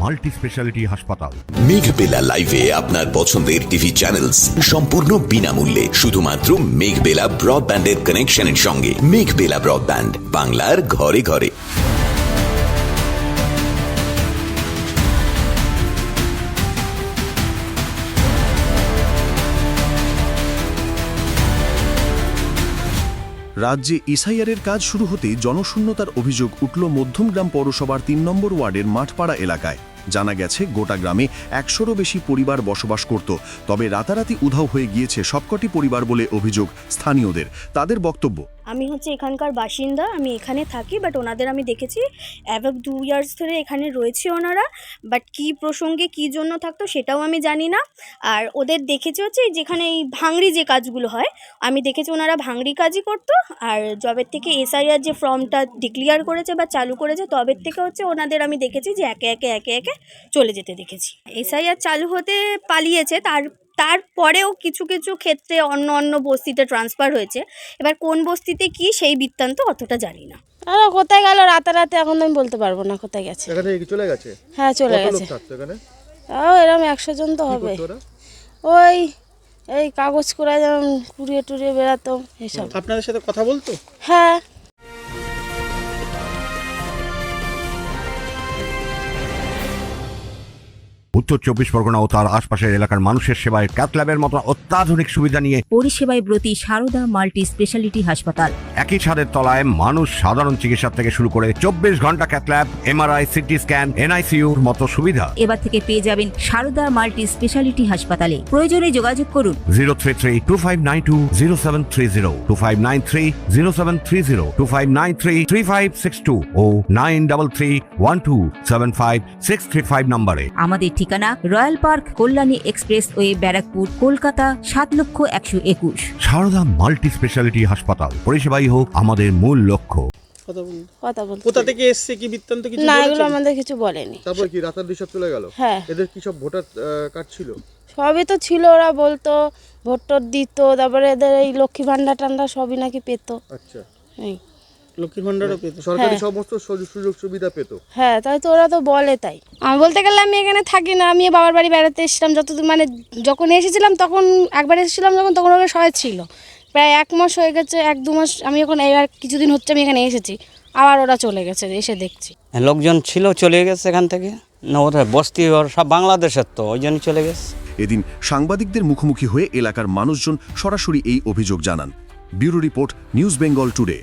Multi speciality হাসপাতাল। মেঘবেলা লাইভে আপনার পছন্দের টিভি চ্যানেলস সম্পূর্ণ বিনামূল্যে, শুধুমাত্র মেঘবেলা ব্রডব্যান্ডের কানেকশনের সঙ্গে। মেঘবেলা ব্রডব্যান্ড, বাংলার ঘরে ঘরে। রাজ্যে এসআইআরের কাজ শুরু হতেই জনশূন্যতার অভিযোগ উঠল মধ্যমগ্রাম পৌরসভার ৩ নম্বর ওয়ার্ডের মাঠপাড়া এলাকায়। জানা গেছে গোটা গ্রামে ১০০রও বেশি পরিবার বসবাস করত, তবে রাতারাতি উধাও হয়ে গিয়েছে সবকটি পরিবার বলে অভিযোগ স্থানীয়দের। তাদের বক্তব্য, আমি এখানকার বাসিন্দা, আমি এখানে থাকি, বাট ওনাদের আমি দেখেছি অ্যাবাভ 2 ইয়ার্স ধরে এখানে রয়েছে ওনারা, বাট কী প্রসঙ্গে কী জন্য থাকতো সেটাও আমি জানি না। আর ওদের দেখেছি হচ্ছে যেখানে এই ভাঙড়ি যে কাজগুলো হয়, আমি দেখেছি ওনারা ভাঙড়ি কাজই করতো। আর জবের থেকে এসআইআর যে ফর্মটা ডিক্লিয়ার করেছে বা চালু করেছে, তবের থেকে হচ্ছে ওনাদের আমি দেখেছি যে একে একে চলে যেতে দেখেছি। এসআইআর চালু হতে পালিয়েছে, তারপরেও কিছু কিছু ক্ষেত্রে অন্য বস্তিতে ট্রান্সফার হয়েছে। এবার কোন বস্তিতে কি সেই বৃত্তান্ত অতটা জানি না। কোথায় গেল রাতারাতি এখন আমি বলতে পারবো না কোথায় গেছে। এখানে কি চলে গেছে? হ্যাঁ চলে গেছে। এখানে এরকম 100 জন তো হবে। ওই এই কাগজ করে যেমন কুড়িয়ে বেড়াতো এসব। আপনাদের সাথে কথা বলতো? হ্যাঁ। উত্তর 24 পরগনা ও তার আশপাশের এলাকার মানুষের সেবায় ক্যাথ ল্যাবের মতো অত্যাধুনিক সুবিধা নিয়ে পরিষেবায় ব্রতী সারদা মাল্টি স্পেশালিটি হাসপাতাল। একই ছাদের তলায় মানুষ সাধারণ চিকিৎসা থেকে শুরু করে 24 ঘন্টা cath lab, MRI, CT scan, এনআইসিইউর মতো সুবিধা এবার থেকে পেয়ে যাবেন সারদা মাল্টি স্পেশালিটি হাসপাতালে। প্রয়োজনে যোগাযোগ করুন 033-2592-0730, 2593-0730, 2593-3562 ও 9331275635 নম্বরে। আমাদের ঠিকানা royal park, Kalyani expressway, Barrackpore, Kolkata ৭,১২১। সারদা মাল্টি স্পেশালিটি হাসপাতাল, পরিষেবাই হোক আমাদের মূল লক্ষ্য। কথা বল। কোথা থেকে এসছে, কি বৃত্তান্ত কিছু না, বলেছে? এগুলো আমাদের কিছু বলেনি। তারপর কি রাতারাতি সব চলে গেল? হ্যাঁ। এদের কি সব ভোটার কার্ড ছিল? সবই তো ছিল, ওরা বলতো ভোট দিত, তারপরে এদের এই লক্ষ্মী ভান্ডার টান্ডার সবই নাকি পেত। আচ্ছা, এই লক্ষ্মী ভান্ডারও পেত, সরকারি সমস্ত সুযোগ সুবিধা পেত। হ্যাঁ, তাই তো ওরা তো বলে। তাই আমি বলতে গেলে আমি এখানে থাকি না, আমি বাবার বাড়ি বেড়াতে এসেছিলাম। যখন এসেছিলাম তখন একবার এসেছিলাম, তখন ওরা সহায় ছিল। প্রায় 1 মাস হয়ে গেছে, 1-2 মাস আমি এখন এবার কিছুদিন হচ্ছে আমি এখানে এসেছি, আবার ওরা চলে গেছে। এসে দেখছি লোকজন ছিল চলে গেছে এখান থেকে, না ওরা বস্তি ওর সব বাংলাদেশের, তো ওই জন্য চলে গেছে। এদিন সাংবাদিকদের মুখোমুখি হয়ে এলাকার মানুষজন সরাসরি এই অভিযোগ জানান। Bureau report, news Bengal today.